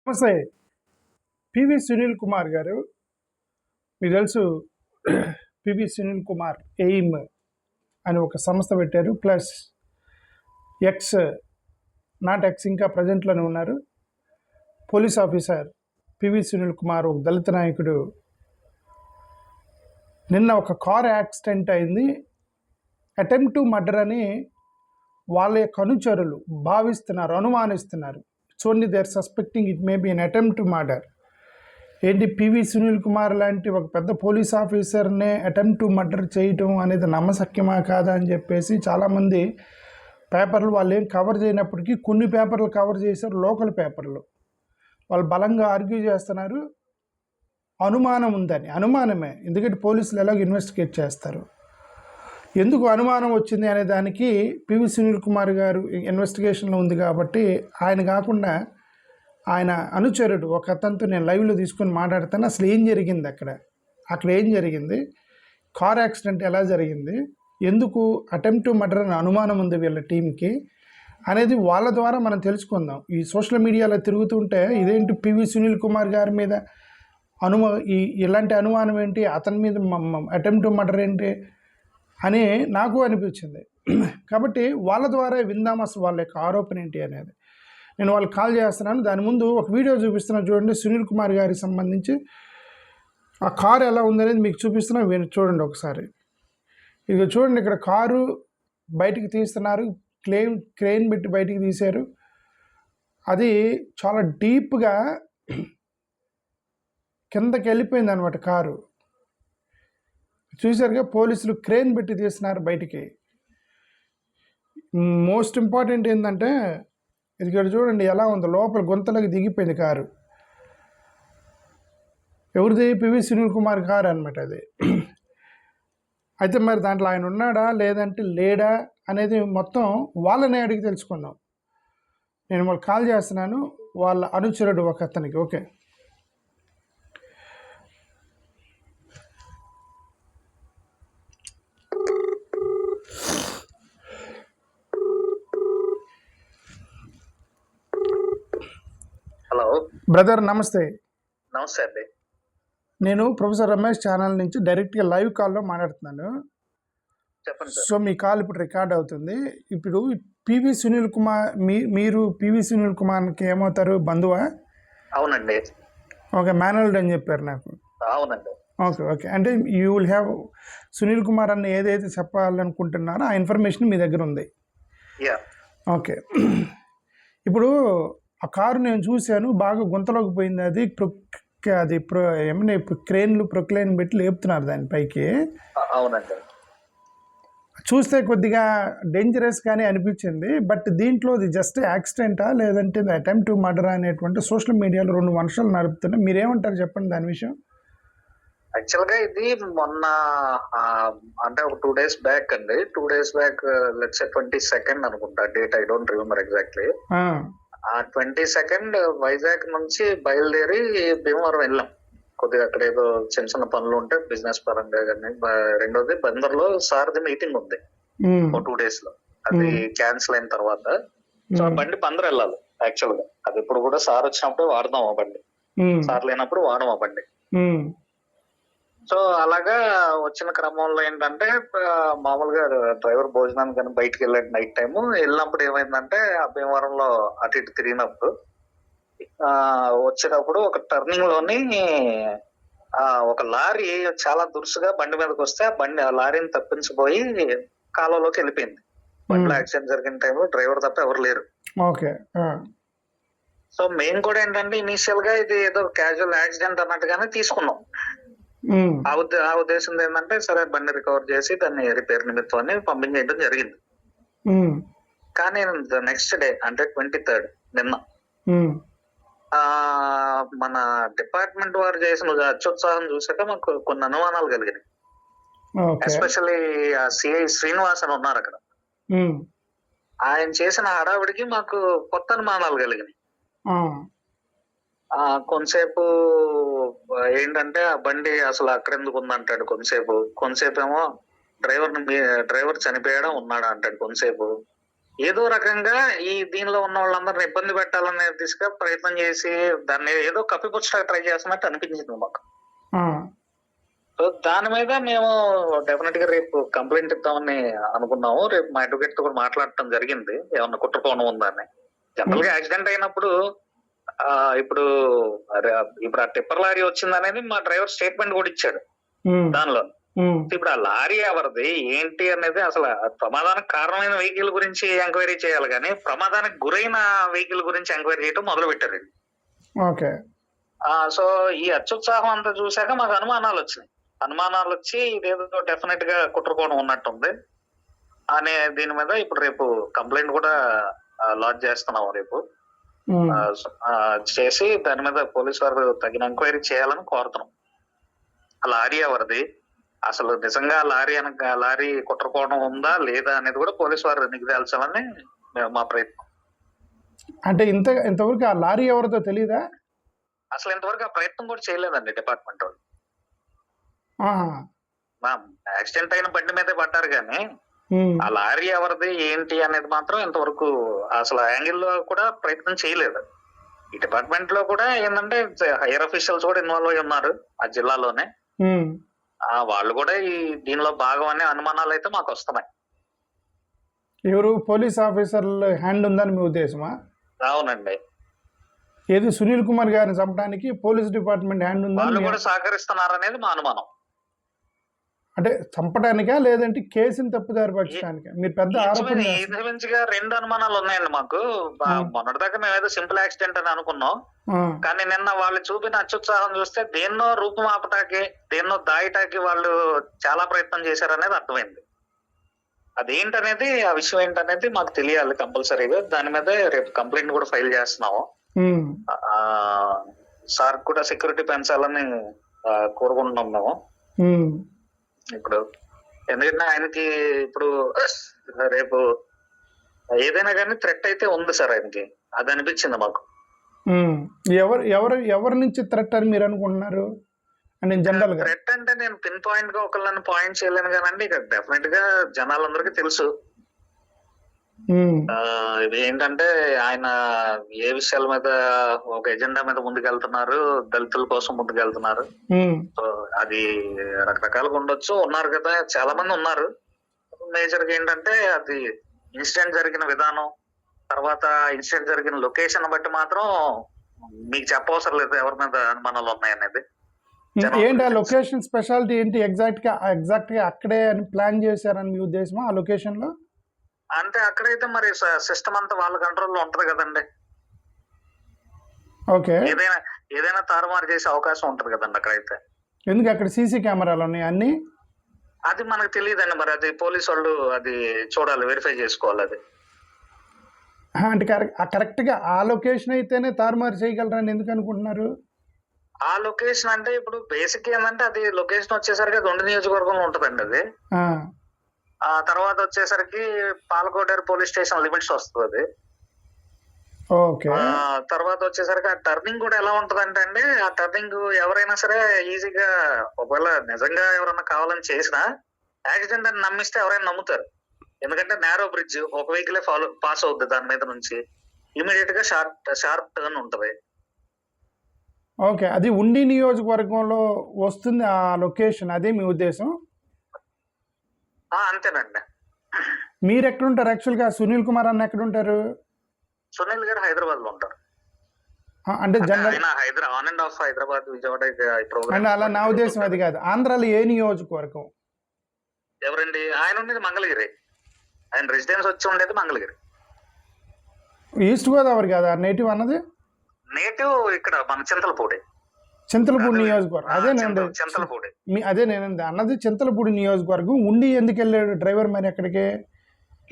నమస్తే. పివి సునీల్ కుమార్ గారు. మీకు తెలుసు పివి సునీల్ కుమార్ ఎయిమ్ అని ఒక సంస్థ పెట్టారు. ప్లస్ ఎక్స్, నాట్ ఎక్స్, ఇంకా ప్రజెంట్లోనే ఉన్నారు. Police officer PV Sunil Kumar ఒక దళిత నాయకుడు. నిన్న ఒక కార్ యాక్సిడెంట్ అయింది. అటెంప్ట్ టు మర్డర్ అని వాళ్ళ యొక్క అనుచరులు భావిస్తున్నారు, అనుమానిస్తున్నారు. It's only they are suspecting it may be an attempt to murder. ఏంటి, పివి సునీల్ కుమార్ లాంటి ఒక పెద్ద పోలీస్ ఆఫీసర్నే అటెంప్ట్ టు మర్డర్ చేయటం అనేది నమ్మశక్యమా కాదా అని చెప్పేసి చాలామంది పేపర్లు వాళ్ళు ఏం కవర్ చేయనప్పటికీ కొన్ని పేపర్లు కవర్ చేశారు. లోకల్ పేపర్లు వాళ్ళు బలంగా ఆర్గ్యూ చేస్తున్నారు. అనుమానం ఉందని. అనుమానమే, ఎందుకంటే పోలీసులు ఎలాగో ఇన్వెస్టిగేట్ చేస్తారు. ఎందుకు అనుమానం వచ్చింది అనే దానికి పివి సునీల్ కుమార్ గారు ఇన్వెస్టిగేషన్లో ఉంది కాబట్టి ఆయన కాకుండా ఆయన అనుచరుడు ఒక అతనితో నేను లైవ్లో తీసుకొని మాట్లాడుతాను. అసలు ఏం జరిగింది అక్కడ ఏం జరిగింది, కార్ యాక్సిడెంట్ ఎలా జరిగింది, ఎందుకు అటెంప్ట్ టు మర్డర్ అనే అనుమానం ఉంది వీళ్ళ టీంకి అనేది వాళ్ళ ద్వారా మనం తెలుసుకుందాం. ఈ సోషల్ మీడియాలో తిరుగుతుంటే ఇదేంటి పివి సునీల్ కుమార్ గారి మీద ఇలాంటి అనుమానం ఏంటి, అతని మీద అటెంప్ట్ టు మర్డర్ ఏంటి అని నాకు అనిపించింది. కాబట్టి వాళ్ళ ద్వారా విందాం అసలు వాళ్ళ యొక్క ఆరోపణ ఏంటి అనేది. నేను వాళ్ళకి కాల్ చేస్తున్నాను. దాని ముందు ఒక వీడియో చూపిస్తున్నాను చూడండి. సునీల్ కుమార్ గారికి సంబంధించి ఆ కారు ఎలా ఉందనేది మీకు చూపిస్తున్నాను, చూడండి ఒకసారి. ఇది చూడండి, ఇక్కడ కారు బయటికి తీస్తున్నారు. క్రెయిన్ పెట్టి బయటికి తీశారు. అది చాలా డీప్గా కిందకి వెళ్ళిపోయింది అనమాట కారు. చూసారుగా, పోలీసులు క్రెయిన్ పెట్టి తీస్తున్నారు బయటికి. మోస్ట్ ఇంపార్టెంట్ ఏంటంటే ఇక్కడ చూడండి ఎలా ఉందో, లోపల గుంతలోకి దిగిపోయింది కారు. ఎవరిది? పివి సునీల్ కుమార్ కారు అనమాట అది. అయితే మరి దాంట్లో ఆయన ఉన్నాడా లేదంటే లేడా అనేది మొత్తం వాళ్ళని అడిగి తెలుసుకుందాం. నేను వాళ్ళు కాల్ చేస్తున్నాను, వాళ్ళ అనుచరుడు ఒక అతనికి. ఓకే, హలో బ్రదర్, నమస్తే. నమస్తే అండి. నేను ప్రొఫెసర్ రమేష్ ఛానల్ నుంచి డైరెక్ట్గా లైవ్ కాల్లో మాట్లాడుతున్నాను. చెప్పండి. సో మీ కాల్ ఇప్పుడు రికార్డ్ అవుతుంది. ఇప్పుడు పివి సునీల్ కుమార్, మీరు పివి సునీల్ కుమార్కి ఏమవుతారు, బంధువా? అవునండి. ఓకే, మేనల్డ్ అని చెప్పారు నాకు. అవునండి. ఓకే అంటే you will have Sunil Kumar అన్న ఏదైతే చెప్పాలనుకుంటున్నారో ఆ ఇన్ఫర్మేషన్ మీ దగ్గర ఉంది. ఓకే, ఇప్పుడు ఆ కారు నేను చూశాను, బాగా గుంతలోకి పోయింది. అది ఏమన్నా ప్రొక్లైన్ పెట్టి లేపుతున్నారు దాని పైకి. అవునండి. చూస్తే కొద్దిగా డేంజరస్ గానే అనిపించింది. బట్ దీంట్లో అది జస్ట్ యాక్సిడెంటా లేదంటే అటెంప్ట్ టు మర్డర్ అనేటువంటి సోషల్ మీడియాలో 2 వర్షాలు నడుపుతున్నాయి. మీరేమంటారు చెప్పండి దాని విషయం. యాక్చువల్గా ఇది మొన్న అంటే ఒక 2 days బ్యాక్ అండి. 2 days back, let's say 22nd అనుకుంటా date, I don't remember exactly. ఆ 22nd వైజాగ్ నుంచి బయలుదేరి భీమవరం వెళ్ళాం. కొద్దిగా అక్కడ ఏదో చిన్న చిన్న పనులు ఉంటే బిజినెస్ పరంగా కానీ. రెండోది బందర్లో సారథి మీటింగ్ ఉంది ఒక 2 days లో. అది క్యాన్సిల్ అయిన తర్వాత సో బండి బందర్ వెళ్ళాలి యాక్చువల్ గా. అది ఇప్పుడు కూడా సార్ వచ్చినప్పుడు వాడదాం ఆ బండి, సార్ లేనప్పుడు వాడడం ఆ బండి. సో అలాగా వచ్చిన క్రమంలో ఏంటంటే మామూలుగా డ్రైవర్ భోజనానికి కానీ బయటకు వెళ్ళాడు నైట్ టైము. వెళ్ళినప్పుడు ఏమైందంటే భీమవరంలో అటు ఇటు తిరిగినప్పుడు వచ్చేటప్పుడు ఒక టర్నింగ్ లోని ఒక లారీ చాలా దురుసుగా బండి మీదకి వస్తే ఆ లారీని తప్పించిపోయి కాలువలోకి వెళ్ళిపోయింది. బండిలో యాక్సిడెంట్ జరిగిన టైంలో డ్రైవర్ తప్ప ఎవరు లేరు. సో మేము కూడా ఏంటంటే ఇనీషియల్ గా ఇది ఏదో క్యాజువల్ యాక్సిడెంట్ అన్నట్టుగానే తీసుకున్నాం. ఆ ఉద్దేశం ఏంటంటే సరే బండి రికవర్ చేసి దాన్ని రిపేర్ నిమిత్తాన్ని పంపించేయడం జరిగింది. కానీ నెక్స్ట్ డే అంటే 23rd నిన్న మన డిపార్ట్మెంట్ వారు చేసిన అత్యుత్సాహం చూసాక మాకు కొన్ని అనుమానాలు కలిగినాయి. ఎస్పెషల్లీ ఆ సిఐ శ్రీనివాస్ అని ఉన్నారు అక్కడ. ఆయన చేసిన హడావిడికి మాకు కొత్త అనుమానాలు కలిగినాయి. కొంతసేపు ఏంటంటే ఆ బండి అసలు అక్కడ ఎందుకు ఉందంటాడు కొంతసేపు ఏమో డ్రైవర్ చనిపోయాడా ఉన్నాడా అంటాడు కొంతసేపు. ఏదో రకంగా ఈ దీనిలో ఉన్న వాళ్ళందరిని ఇబ్బంది పెట్టాలనే దిశగా ప్రయత్నం చేసి దాన్ని ఏదో కప్పిపుచ్చడానికి ట్రై చేస్తున్నట్టు అనిపించింది మాకు. ఆ, సో దాని మీద మేము డెఫినెట్ గా రేపు కంప్లైంట్ ఇద్దామని అనుకున్నాము. రేపు మా అడ్వకేట్ తో కూడా మాట్లాడటం జరిగింది, ఏమన్నా కుట్రకోణం ఉందని. జనరల్ గా యాక్సిడెంట్ అయినప్పుడు ఇప్పుడు ఇప్పుడు ఆ టిప్పర్ లారీ వచ్చింది అనేది మా డ్రైవర్ స్టేట్మెంట్ కూడా ఇచ్చాడు ఉమ్, దానిలో. ఉమ్, ఇప్పుడు ఆ లారీ ఎవరిది ఏంటి అనేది అసలు ఆ ప్రమాదానికి కారణమైన వెహికల్ గురించి ఎంక్వైరీ చేయాలి, కానీ ప్రమాదానికి గురైన వెహికల్ గురించి ఎంక్వైరీ చేయడం మొదలు పెట్టారు. ఓకే. సో ఈ అత్యుత్సాహం అంతా చూశాక మాకు అనుమానాలు వచ్చి ఇదేదో డెఫినెట్ గా కుట్రకోణం ఉన్నట్టుంది అనే దీని మీద ఇప్పుడు రేపు కంప్లైంట్ కూడా లాడ్జ్ చేస్తున్నాము. రేపు ఉమ్, చేసి దాని మీద పోలీసు వారు తగిన ఎంక్వైరీ చేయాలని కోరుతున్నాం. ఆ లారీ ఎవరిది, అసలు నిజంగా లారీ కుట్రకోణం ఉందా లేదా అనేది కూడా పోలీసు వారు నిగ్రహించాలని మా ప్రయత్నం. అంటే ఇంతవరకు ఆ లారీ ఎవరితో తెలీదా? అసలు ఇంతవరకు ఆ ప్రయత్నం కూడా చేయలేదండి డిపార్ట్మెంట్ వాళ్ళు. ఆహా, యాక్సిడెంట్ అయిన బండి మీదే పడ్డారు, కానీ ఉమ్, ఆ లారీ ఎవరిది ఏంటి అనేది మాత్రం ఇంతవరకు అసలు యాంగిల్లో కూడా ప్రయత్నం చేయలేదు. ఈ డిపార్ట్మెంట్ లో కూడా ఏంటంటే హైయర్ అఫీషియల్స్ కూడా ఇన్వాల్వ్ అయి ఉన్నారు ఆ జిల్లాలోనే. ఉమ్. వాళ్ళు కూడా ఈ దీనిలో భాగం అనే అనుమానాలు అయితే మాకు వస్తున్నాయి. ఎవరు పోలీస్ ఆఫీసర్ల హ్యాండ్ ఉందని మీ ఉద్దేశమా? అవునండి, ఏది సునీల్ కుమార్ గారిని చంపడానికి పోలీస్ డిపార్ట్మెంట్ హ్యాండ్ వాళ్ళు ఉందని కూడా సహకరిస్తున్నారు అనేది మా అనుమానం. అంటే చంపడానికా లేదంటే కేసుని తప్పుదారి పట్టడానికా? మీరు పెద్ద ఆరోపణ చేస్తున్నారు. ఇంచుమించుగా రెండు అనుమానాలు ఉన్నాయండి మాకు. మొన్నటిదాకా మేము ఏదో సింపుల్ యాక్సిడెంట్ అని అనుకున్నాం, ఆ, కానీ నిన్న వాళ్ళు చూపిన అత్యుత్సాహం చూస్తే దేన్నో రూపుమాపటానికి దేన్నో దాయటానికి వాళ్ళు చాలా ప్రయత్నం చేశారనేది అర్థమైంది. అదేంటనేది ఆ విషయం ఏంటనేది మాకు తెలియాలి కంపల్సరీగా. దాని మీద రేపు కంప్లైంట్ కూడా ఫైల్ చేస్తున్నాము. ఉమ్, సార్ కూడా సెక్యూరిటీ పెంచాలని కోరుకుంటున్నాం మేము ఉమ్, ఇప్పుడు. ఎందుకంటే ఆయనకి ఇప్పుడు రేపు ఏదైనా కానీ థ్రెట్ అయితే ఉంది సార్ ఆయనకి, అది అనిపించింది మాకు. ఉమ్. ఎవరి నుంచి థ్రెట్ అని మీరు అనుకుంటున్నారు? అంటే జనరల్ గా థ్రెట్ అంటే నేను పిన్ పాయింట్ గా ఒకళ్ళని పాయింట్ చేయలేను కానండి, ఇక డెఫినెట్ గా జనాలందరికీ తెలుసు. ఉమ్, ఇది ఏంటంటే ఆయన ఏ విషయాల మీద ఒక ఎజెండా మీద ముందుకెళ్తున్నారు, దళితుల కోసం ముందుకెళ్తున్నారు. ఉమ్, సో అది రకరకాలుగా ఉండొచ్చు, ఉన్నారు కదా, చాలా మంది ఉన్నారు. మేజర్ గా ఏంటంటే అది ఇన్సిడెంట్ జరిగిన విధానం, తర్వాత ఇన్సిడెంట్ జరిగిన లొకేషన్ బట్టి మాత్రం మీకు చెప్పవసరం లేదు ఎవరి మీద అనుమానాలు ఉన్నాయనేది. ఏంటి ఆ లొకేషన్ స్పెషాలిటీ ఏంటి? ఎగ్జాక్ట్ గా అక్కడే అని ప్లాన్ చేశారని మీ ఉద్దేశమా? ఆ లొకేషన్ లో అంటే అక్కడైతే మరి సిస్టమ్ అంతా వాళ్ళ కంట్రోల్లో ఉంటది కదండి. ఓకే. ఏదైనా తారుమారు చేసే అవకాశం ఉంటది కదండి అక్కడైతే. ఎందుకు అక్కడ సీసీ కెమెరాలు ఉన్నాయి అన్ని? అది మనకు తెలియదండి, మరి అది పోలీసు వాళ్ళు అది చూడాలి, వెరిఫై చేసుకోవాలి అది. అంటే కరెక్ట్గా ఆ లొకేషన్ అయితేనే తారుమారు చేయగలరని ఎందుకు అనుకుంటున్నారు? ఆ లొకేషన్ అంటే ఇప్పుడు బేసిక్ ఏంటంటే అది లొకేషన్ వచ్చేసరికి అది ఉండి నియోజకవర్గంలో ఉంటదండి అది. ఆ తర్వాత వచ్చేసరికి పాలకోటేరు పోలీస్ స్టేషన్ లిమిట్స్ వస్తుంది అది. ఓకే. తర్వాత వచ్చేసరికి ఆ టర్నింగ్ కూడా ఎలా ఉంటదంటే అండి, ఆ టర్నింగ్ ఎవరైనా సరే ఈజీగా, ఒకవేళ నిజంగా ఎవరైనా కావాలని చేసినా యాక్సిడెంట్ అని నమ్మిస్తే ఎవరైనా నమ్ముతారు. ఎందుకంటే నేరో బ్రిడ్జ్, ఒక వెహికల్ పాస్ అవుద్ది దాని మీద నుంచి, ఇమీడియట్ గా షార్ప్ టర్న్ ఉంటది. ఓకే, అది ఉండి నియోజకవర్గంలో వస్తుంది ఆ లొకేషన్, అదే మీ ఉద్దేశం? అంతేనండి. మీరు ఎక్కడుంటారు యాక్చువల్గా? సునీల్ కుమార్ అన్న ఎక్కడుంటారు? సునీల్ గారు హైదరాబాద్ లో ఉంటారు. అంటే general on and of Hyderabad, Vijayawada అంటే అలా నా ఉద్దేశం అది కాదు. ఆంధ్రాలో ఏ నియోజకవర్గం? ఎవరండి? ఆయన ఉండేది మంగళగిరి, ఆయన రెసిడెన్స్ వచ్చి ఉండేది మంగళగిరి. ఈస్ట్ గోదావరి కదా నేటివ్ అన్నది? నేటివ్ ఇక్కడ మన చింతలపూడి నియోజకవర్గం. చింతలపూడి అదే నేను అన్నది చింతలపూడి నియోజకవర్గం. ఉండి ఎందుకు వెళ్ళాడు డ్రైవర్ మరి అక్కడికి?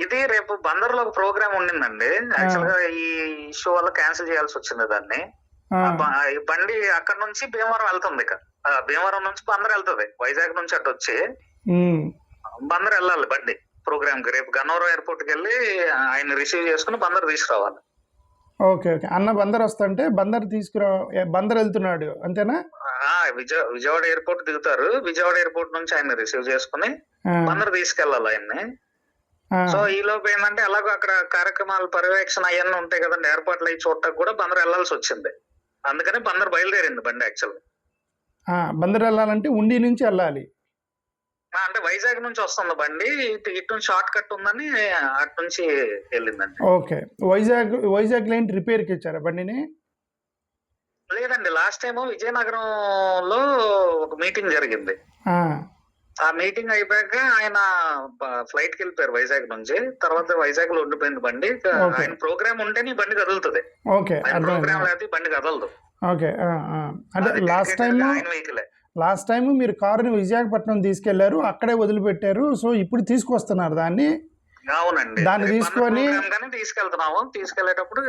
ఇది రేపు బందర్ లో ఒక ప్రోగ్రామ్ ఉండిందండి. యాక్చువల్ గా ఈ ఇష్యూ వల్ల క్యాన్సిల్ చేయాల్సి వచ్చింది దాన్ని. ఈ బండి అక్కడ నుంచి భీమవరం వెళ్తుంది, ఇక భీమవరం నుంచి బందర్ వెళ్తుంది, వైజాగ్ నుంచి అటు వచ్చి బందర్ వెళ్ళాలి బండి ప్రోగ్రామ్ కి. రేపు గన్నవరం ఎయిర్పోర్ట్ కి వెళ్ళి ఆయన రిసీవ్ చేసుకుని బందర్ తీసుకురావాలి. Okay okay. అన్న బందర్ వస్తుంటే బందర్ వెళ్తున్నాడు అంతేనా? విజయవాడ ఎయిర్పోర్ట్ దిగుతారు, విజయవాడ ఎయిర్పోర్ట్ నుంచి ఆయన రిసీవ్ చేసుకుని బందర్ తీసుకెళ్ళాలి ఆయన్ని. సో ఈ లోపు ఏంటంటే ఎలాగో అక్కడ కార్యక్రమాల పర్యవేక్షణ అవన్నీ ఉంటాయి కదండి, ఏర్పాట్లు అవి చూడటానికి కూడా బందర్ వెళ్లాల్సి వచ్చింది. అందుకని బందర్ బయలుదేరింది బండి యాక్చువల్. బందర్ వెళ్ళాలంటే ఉండి నుంచి వెళ్ళాలి. అంటే వైజాగ్ నుంచి వస్తుంది బండి, ఇటు నుంచి షార్ట్ కట్ ఉందని అటు నుంచి వెళ్ళిందండి. ఓకే. వైజాగ్ ఏంటి రిపేర్కి ఇచ్చారా బండిని? లేదండి, లాస్ట్ టైం విజయనగరంలో ఒక మీటింగ్ జరిగింది. ఆ మీటింగ్ అయిపోయాక ఆయన ఫ్లైట్ కి వెళ్ళిపోయారు వైజాగ్ నుంచి. తర్వాత వైజాగ్ లో ఉండిపోయింది బండి. ఆయన ప్రోగ్రామ్ ఉంటేనే బండి కదులుతుంది, ప్రోగ్రామ్ లేకపోతే బండి కదలదు. ఓకే. అంటే లాస్ట్ టైం మీరు కారుని విశాఖపట్నం తీసుకెళ్లారు, అక్కడే వదిలిపెట్టారు. సో ఇప్పుడు తీసుకొస్తున్నారు దాన్ని. అవునండి, దాన్ని తీసుకొని తీసుకెళ్లేటప్పుడు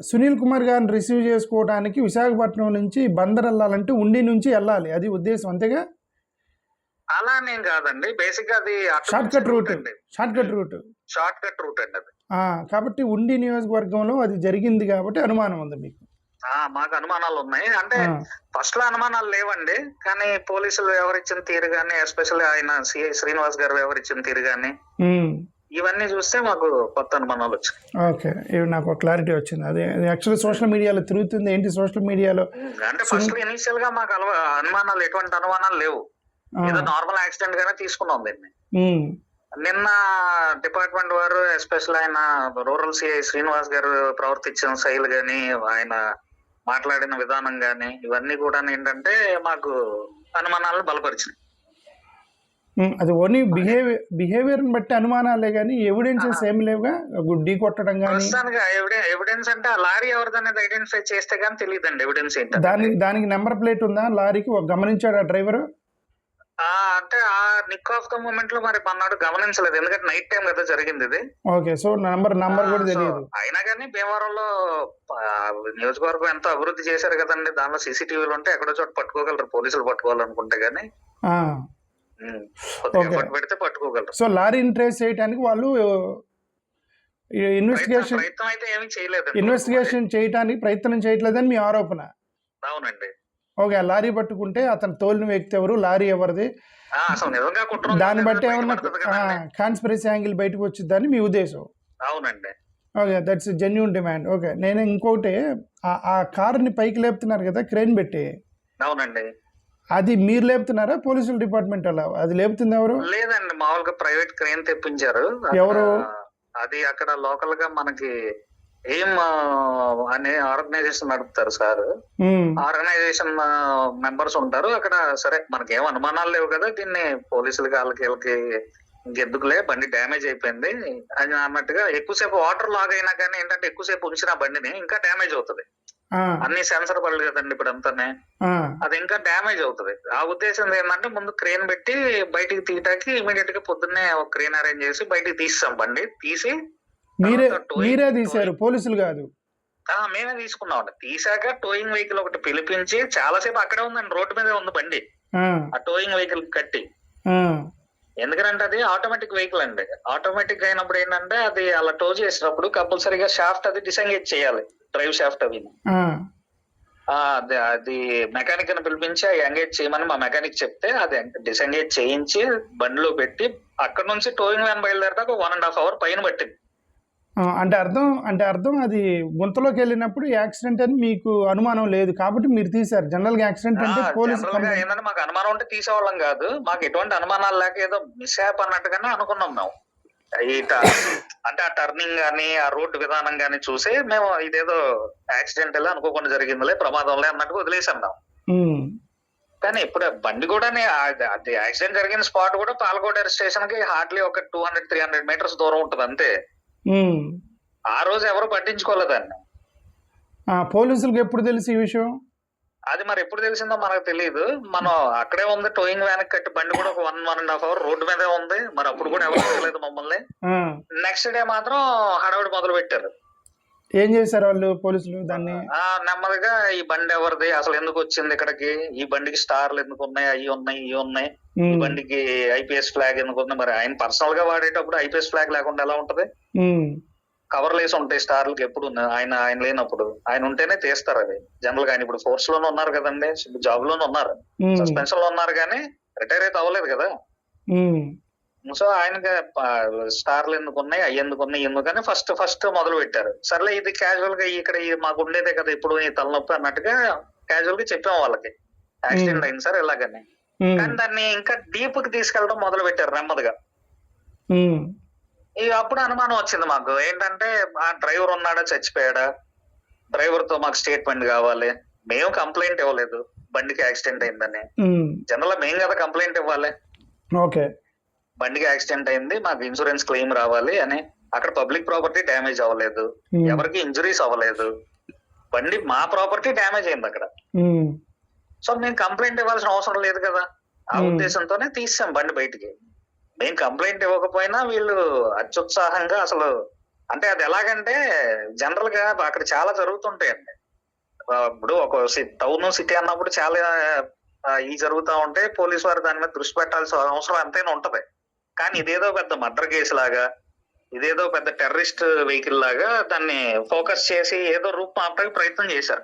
సునీల్ కుమార్ గారిని రిసీవ్ చేసుకోవడానికి విశాఖపట్నం నుంచి బందర్ వెళ్ళాలంటే ఉండి నుంచి వెళ్ళాలి, అది ఉద్దేశం అంతేగా? అలా నేను కాదండి, బేసిక్ అది షార్ట్ కట్ రూట్ అండి అది. కాబట్టి ఉండి నియోజకవర్గంలో అది జరిగింది కాబట్టి అనుమానం ఉంది మీకు? మాకు అనుమానాలు ఉన్నాయి. అంటే ఫస్ట్ లో అనుమానాలు లేవండి, కానీ పోలీసులు వ్యవహరించిన తీరు గానీ, ఎస్పెషల్లీ ఆయన సిఐ శ్రీనివాస్ గారు వ్యవహరించిన తీరు గానీ, ఇవన్నీ చూస్తే మాకు కొత్త అనుమానాలు వచ్చాయి. ఓకే, ఇవి నాకు క్లారిటీ వచ్చింది. అది యాక్చువల్లీ సోషల్ మీడియాలో తిరుగుతుంది. ఏంటి సోషల్ మీడియాలో అంటే ఫస్ట్ ఇనిషియల్ గా మాకు అనుమానాలు, ఎటువంటి అనుమానాలు లేవు. ఏదో నార్మల్ యాక్సిడెంట్ గానే తీసుకున్నాం దీన్ని. నిన్న డిపార్ట్మెంట్ వారు, ఎస్పెషల్ ఆయన రూరల్ సిఐ శ్రీనివాస్ గారు ప్రవర్తించిన శైలి గాని, ఆయన మాట్లాడిన విధానం గాని, ఇవన్నీ కూడా ఏంటంటే మాకు అనుమానాలను బలపరిచింది. అది ఓన్లీ బిహేవియర్ బట్టి అనుమానాలే కానీ ఎవిడెన్సెస్ ఏమి లేవుగా, ఢీ కొట్టడం కానీ? ఎవిడెన్స్ అంటే ఆ లారీ ఎవరిదనేది ఐడెంటిఫై చేస్తే గానీ తెలియదండి ఎవిడెన్స్ ఏంటి. దానికి నెంబర్ ప్లేట్ ఉందా లారీకి? గమనించాడు ఆ డ్రైవర్? అంటే ఆ నిక్ ఆఫ్ ద మూమెంట్ లో మరి మన్నాడు గమనించలేదు, ఎందుకంటే నైట్ టైం కదా జరిగింది ఇది. ఓకే, సో నంబర్ కూడా తెలియదు. అయినా కానీ భీమవరంలో నియోజకవర్గం ఎంతో అభివృద్ధి చేశారు కదండి, దానిలో సీసీటీవీలు ఉంటే ఎక్కడో చోట పట్టుకోగలరు, పోలీసులు పట్టుకోవాలనుకుంటే గానీ పెడితే పట్టుకోగలరు. సో లారీని ట్రేస్ చేయడానికి వాళ్ళు ప్రయత్నం అయితే ఏమీ చేయలేదు, ఇన్వెస్టిగేషన్ చేయడానికి ప్రయత్నం చేయట్లేదని మీ ఆరోపణ? అవునండి. ఓకే, లారీ పట్టుకుంటే అతను తోలిన వ్యక్తి ఎవరు, లారీ ఎవరిది, దాన్ని బట్టి ఏమన్నా కాన్స్పిరసీ యాంగిల్ బయటకు వచ్చిందని మీ ఉద్దేశం? అవునండి. Okay, that's genuine demand. Okay, నేను ఇంకోటి, ఆ కారుని పైకి లేపుతున్నారు కదా క్రేన్ పెట్టి? అవునండి. అది మీరు లేపుతున్నారా, పోలీసుల డిపార్ట్మెంట్ అలా? అది లేపుతుంది ఎవరు? లేదండి, మామూలుగా ప్రైవేట్ క్రేన్ తెప్పించారు. ఎవరు? అది అక్కడ లోకల్ గా మనకి ఏం అనే ఆర్గనైజేషన్ నడుపుతారు సార్. ఆర్గనైజేషన్ మెంబర్స్ ఉంటారు అక్కడ. సరే, మనకేం అనుమానాలు లేవు కదా, దీన్ని పోలీసులకి వీళ్ళకి ఇంకెందుకులే, బండి డ్యామేజ్ అయిపోయింది అని అన్నట్టుగా. ఎక్కువసేపు వాటర్ లాగ్ అయినా కానీ ఏంటంటే ఎక్కువసేపు ఉంచిన బండిని ఇంకా డ్యామేజ్ అవుతుంది. అన్ని సెన్సర్ పడదు కదండి ఇప్పుడు అంతానే, అది ఇంకా డ్యామేజ్ అవుతుంది. ఆ ఉద్దేశం ఏంటంటే ముందు క్రేన్ పెట్టి బయటికి తీయటానికి ఇమీడియట్ గా పొద్దున్నే ఒక క్రేన్ అరేంజ్ చేసి బయటికి తీస్తాం. బండి తీసి మీరే తీశారు, పోలీసులు కాదు? మేమే తీసుకున్నాం. తీసాక టోయింగ్ వెహికల్ ఒకటి పిలిపించి చాలాసేపు అక్కడే ఉందండి, రోడ్డు మీద ఉంది బండి ఆ టోయింగ్ వెహికల్ కట్టి. ఎందుకంటే అది ఆటోమేటిక్ వెహికల్ అండి. ఆటోమేటిక్ అయినప్పుడు ఏంటంటే అది అలా టో చేసినప్పుడు కంపల్సరీగా షాఫ్ట్ అది డిసెంగేజ్ చేయాలి, డ్రైవ్ షాఫ్ట్ అవి. అది మెకానిక్ ని పిలిపించి ఎంగేజ్ చేయమని మా మెకానిక్ చెప్తే అది డిసెంగేజ్ చేయించి బండిలో పెట్టి అక్కడ నుంచి టోయింగ్ వ్యాన్ బయలుదేరదాకా 1.5 hours పైన పట్టింది. అంటే అర్థం అది గుంతలోకి వెళ్ళినప్పుడు యాక్సిడెంట్ అని మీకు అనుమానం లేదు కాబట్టి మీరు తీశారు. జనరల్ గా యాక్సిడెంట్ అంటే ఏంటంటే మాకు అనుమానం ఉంటే తీసేవాళ్ళం కాదు, మాకు ఎటువంటి అనుమానాలు లేక ఏదో మిస్ హ్యాప్ అన్నట్టుగానే అనుకున్నాం మేము. అంటే ఆ టర్నింగ్ గానీ ఆ రోడ్డు విధానం గానీ చూసి మేము ఇదేదో యాక్సిడెంట్ అనుకోకుండా జరిగిందిలే, ప్రమాదంలే అన్నట్టుగా వదిలేసాం మేము. కానీ ఇప్పుడు బండి కూడా అది యాక్సిడెంట్ జరిగిన స్పాట్ కూడా పాలకోట స్టేషన్ కి హార్డ్లీ ఒక 200-300 meters దూరం ఉంటుంది అంతే. ఆ రోజు ఎవరు పట్టించుకోలేదండి. పోలీసులకు ఎప్పుడు తెలిసి ఈ విషయం? అది మరి ఎప్పుడు తెలిసిందో మనకు తెలియదు. మనం అక్కడే ఉంది టోయింగ్ వ్యాన్ కట్టి బండి కూడా ఒక 1.5 hours రోడ్డు మీదే ఉంది. మరి అప్పుడు కూడా ఎవరు తెలియదు మమ్మల్ని. నెక్స్ట్ డే మాత్రం హడావుడి మొదలు పెట్టారు. ఏం చేశారు వాళ్ళు పోలీసులు దాన్ని? నెమ్మదిగా ఈ బండి ఎవరిది, అసలు ఎందుకు వచ్చింది ఇక్కడికి, ఈ బండికి స్టార్లు ఎందుకు ఉన్నాయి, అవి ఉన్నాయి ఇవి ఉన్నాయి, ఈ బండికి ఐపీఎస్ ఫ్లాగ్ ఎందుకు ఉంది, మరి ఆయన పర్సనల్ గా వాడేటప్పుడు ఐపీఎస్ ఫ్లాగ్ లేకుండా ఎలా ఉంటది? కవర్లు వేసి ఉంటాయి స్టార్లకి ఎప్పుడు, ఆయన లేనప్పుడు. ఆయన ఉంటేనే తీస్తారు అది జనరల్ గా. ఆయన ఇప్పుడు ఫోర్స్ లోనే ఉన్నారు కదండి, జాబ్ లోనే ఉన్నారు, సస్పెన్షన్ లో ఉన్నారు కానీ రిటైర్ అయితే అవ్వలేదు కదా. సో ఆయనకి స్టార్లు ఎందుకున్నాయి, అవి ఎందుకున్నాయి, ఎందుకని ఫస్ట్ మొదలు పెట్టారు. సర్లే ఇది క్యాజువల్ గా ఇక్కడ మాకు ఉండేదే కదా ఇప్పుడు ఈ తలనొప్పి అన్నట్టుగా క్యాజువల్ గా చెప్పాం వాళ్ళకి. యాక్సిడెంట్ అయింది సార్ ఇలాగని. కానీ దాన్ని ఇంకా డీప్ కి తీసుకెళ్ళడం మొదలు పెట్టారు నెమ్మదిగా. అప్పుడు అనుమానం వచ్చింది మాకు. ఏంటంటే ఆ డ్రైవర్ ఉన్నాడా, చచ్చిపోయాడా, డ్రైవర్ తో మాకు స్టేట్మెంట్ కావాలి. మేము కంప్లైంట్ ఇవ్వలేదు బండికి యాక్సిడెంట్ అయిందని. జనరల్ మేము కదా కంప్లైంట్ ఇవ్వాలి. ఓకే, బండికి యాక్సిడెంట్ అయింది, మాకు ఇన్సూరెన్స్ క్లెయిమ్ రావాలి అని. అక్కడ పబ్లిక్ ప్రాపర్టీ డ్యామేజ్ అవ్వలేదు, ఎవరికి ఇంజురీస్ అవ్వలేదు, బండి మా ప్రాపర్టీ డ్యామేజ్ అయింది అక్కడ. సో మేము కంప్లైంట్ ఇవ్వాల్సిన అవసరం లేదు కదా, ఆ ఉద్దేశంతోనే తీసాం బండి బయటికి. మేము కంప్లైంట్ ఇవ్వకపోయినా వీళ్ళు అత్యుత్సాహంగా అసలు, అంటే అది ఎలాగంటే జనరల్ గా అక్కడ చాలా జరుగుతుంటాయండి. ఇప్పుడు ఒక టౌన్ సిటీ అన్నప్పుడు చాలా ఇవి జరుగుతూ ఉంటే పోలీసు వారు దాని మీద దృష్టి పెట్టాల్సిన అవసరం ఎంతైనా ఉంటది. కానీ ఇదేదో పెద్ద మర్డర్ కేసు లాగా, ఇదేదో పెద్ద టెర్రరిస్ట్ వెహికల్ లాగా దాన్ని ఫోకస్ చేసి ఏదో రూపుమాపడానికి ప్రయత్నం చేశారు.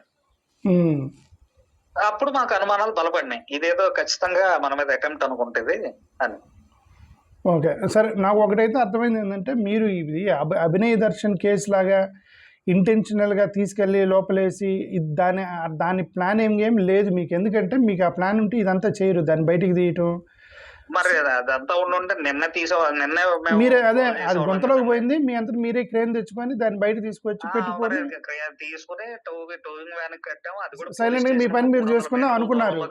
అప్పుడు మాకు అనుమానాలు బలపడినాయి, ఇదేదో ఖచ్చితంగా మన మీద అటెంప్ట్ అనుకుంటది అని. ఓకే, సరే. నాకు ఒకటైతే అర్థమైంది ఏంటంటే, మీరు ఇది అభినయ్ దర్శన్ కేసు లాగా ఇంటెన్షనల్గా తీసుకెళ్ళి లోపలేసి దాని ప్లాన్ ఏం లేదు మీకు. ఎందుకంటే మీకు ఆ ప్లాన్ ఉంటే ఇదంతా చేయరు, దాన్ని బయటికి తీయటం. మరి అదంతా ఉంటే నిన్నే మీరే అదే అది గుంతలోకి పోయింది, మీ అంతా మీరే క్రేన్ తెచ్చుకొని దాన్ని బయట తీసుకొచ్చి పెట్టుకొని తీసుకుని టోవింగ్ వ్యాన్ కట్టాము. అది కూడా సైలెంట్ గా మీ పని మీరు చేసుకుందాం అనుకున్నారు.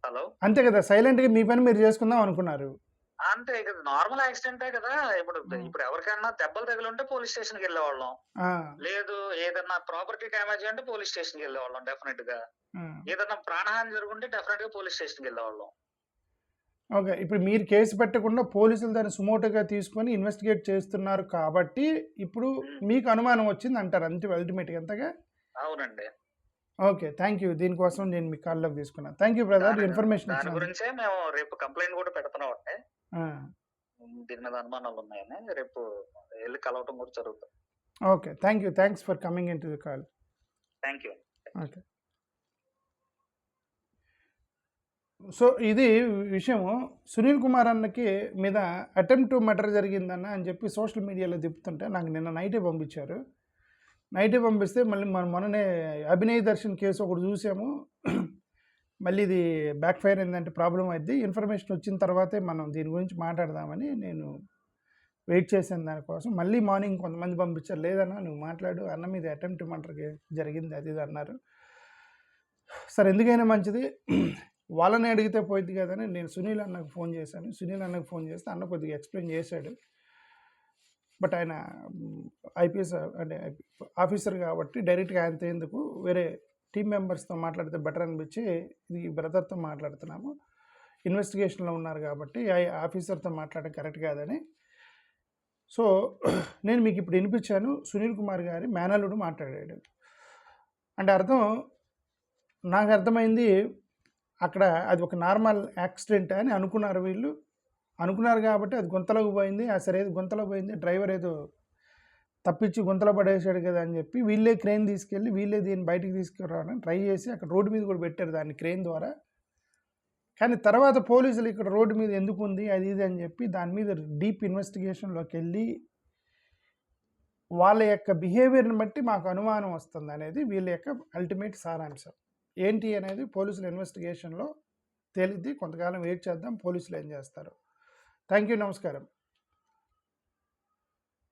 హలో, అంతే కదా, సైలెంట్ గా మీ పని మీరు చేసుకుందాం అనుకున్నారు. అంతే కదా, నార్మల్ యాక్సిడెంటే కదా. ఇప్పుడు ఎవరికైనా దెబ్బలు తగిలి ఉంటే పోలీస్ స్టేషన్ కి వెళ్ళేవాళ్ళం, లేదు ఏదన్నా ప్రాపర్టీ డ్యామేజ్ అంటే పోలీస్ స్టేషన్ కి వెళ్ళేవాళ్ళం డెఫినెట్ గా. ఏదన్నా ప్రాణహాని జరుగుంటే డెఫినెట్ గా పోలీస్ స్టేషన్ కి వెళ్ళేవాళ్ళం. ఓకే, ఇప్పుడు మీరు కేసు పెట్టకుండా పోలీసులు దాన్ని సుమోటోగా తీసుకొని ఇన్వెస్టిగేట్ చేస్తున్నారు కాబట్టి ఇప్పుడు మీకు అనుమానం వచ్చింది అంటారు అంతే అల్టిమేట్గా, అంతగా? అవునండి. Okay, thank you. దీనికోసం నేను మీ కాల్లోకి తీసుకున్నాను. థ్యాంక్ యూ బ్రదర్, ఇన్ఫర్మేషన్ దాని గురించే మేము రేపు కంప్లైంట్ కూడా పెడుతున్నాం అంటే దీని మీద అనుమానాలు ఉన్నాయని రేపు వెళ్ళి కలవటం కూడా జరుగుతుంది. Okay, thank you. Thanks for coming in to the call. Thank you. Okay, so ఇది విషయము. సునీల్ కుమార్ అన్నకి మీద అటెంప్ట్ టు మర్డర్ జరిగిందన్న అని చెప్పి సోషల్ మీడియాలో తిప్పుతుంటే నాకు నిన్న నైటే పంపించారు. నైటే పంపిస్తే మళ్ళీ మనం మొన్ననే అభినయ్ దర్శన్ కేసు ఒకటి చూసాము. మళ్ళీ ఇది బ్యాక్ ఫైర్ ఏంటంటే ప్రాబ్లం అయింది. ఇన్ఫర్మేషన్ వచ్చిన తర్వాతే మనం దీని గురించి మాట్లాడదామని నేను వెయిట్ చేశాను దానికోసం. మళ్ళీ మార్నింగ్ కొంతమంది పంపించారు, లేదన్నా నువ్వు మాట్లాడు, అన్న మీద అటెంప్ట్ మర్డర్ జరిగింది అది ఇది అన్నారు. సరే, ఎందుకైనా మంచిది, వాళ్ళని అడిగితే పోయింది కదని నేను సునీల్ అన్నకు ఫోన్ చేశాను. సునీల్ అన్నకు ఫోన్ చేస్తే అన్న కొద్దిగా ఎక్స్ప్లెయిన్ చేశాడు. బట్ ఆయన ఐపీఎస్ అంటే ఆఫీసర్ కాబట్టి డైరెక్ట్గా ఆయనతో ఎందుకు, వేరే టీమ్ మెంబర్స్తో మాట్లాడితే బెటర్ అనిపించి ఇది బ్రదర్తో మాట్లాడుతున్నాము, ఇన్వెస్టిగేషన్లో ఉన్నారు కాబట్టి ఆఫీసర్తో మాట్లాడడం కరెక్ట్ కాదని. సో నేను మీకు ఇప్పుడు వినిపించాను. సునీల్ కుమార్ గారి మేనల్లుడు మాట్లాడాడు అంటే అర్థం నాకు అర్థమైంది, అక్కడ అది ఒక నార్మల్ యాక్సిడెంట్ అని అనుకున్నారు వీళ్ళు. అనుకున్నారు కాబట్టి అది గుంతలోకి పోయింది. సరే గుంతలో పోయింది, డ్రైవర్ ఏదో తప్పించి గుంతలో పడేసాడు కదా అని చెప్పి వీళ్ళే క్రెయిన్ తీసుకెళ్ళి వీళ్ళే దీన్ని బయటికి తీసుకురావడానికి ట్రై చేసి అక్కడ రోడ్డు మీద కూడా పెట్టారు దాన్ని క్రెయిన్ ద్వారా. కానీ తర్వాత పోలీసులు ఇక్కడ రోడ్డు మీద ఎందుకు ఉంది అది ఇది అని చెప్పి దాని మీద డీప్ ఇన్వెస్టిగేషన్లోకి వెళ్ళి వాళ్ళ యొక్క బిహేవియర్ని బట్టి మాకు అనుమానం వస్తుంది అనేది వీళ్ళ యొక్క అల్టిమేట్ సారాంశం. ఏంటి అనేది పోలీసుల ఇన్వెస్టిగేషన్లో తేలిద్ది. కొంతకాలం వెయిట్ చేద్దాం, పోలీసులు ఏం చేస్తారు. థ్యాంక్ యూ, నమస్కారం.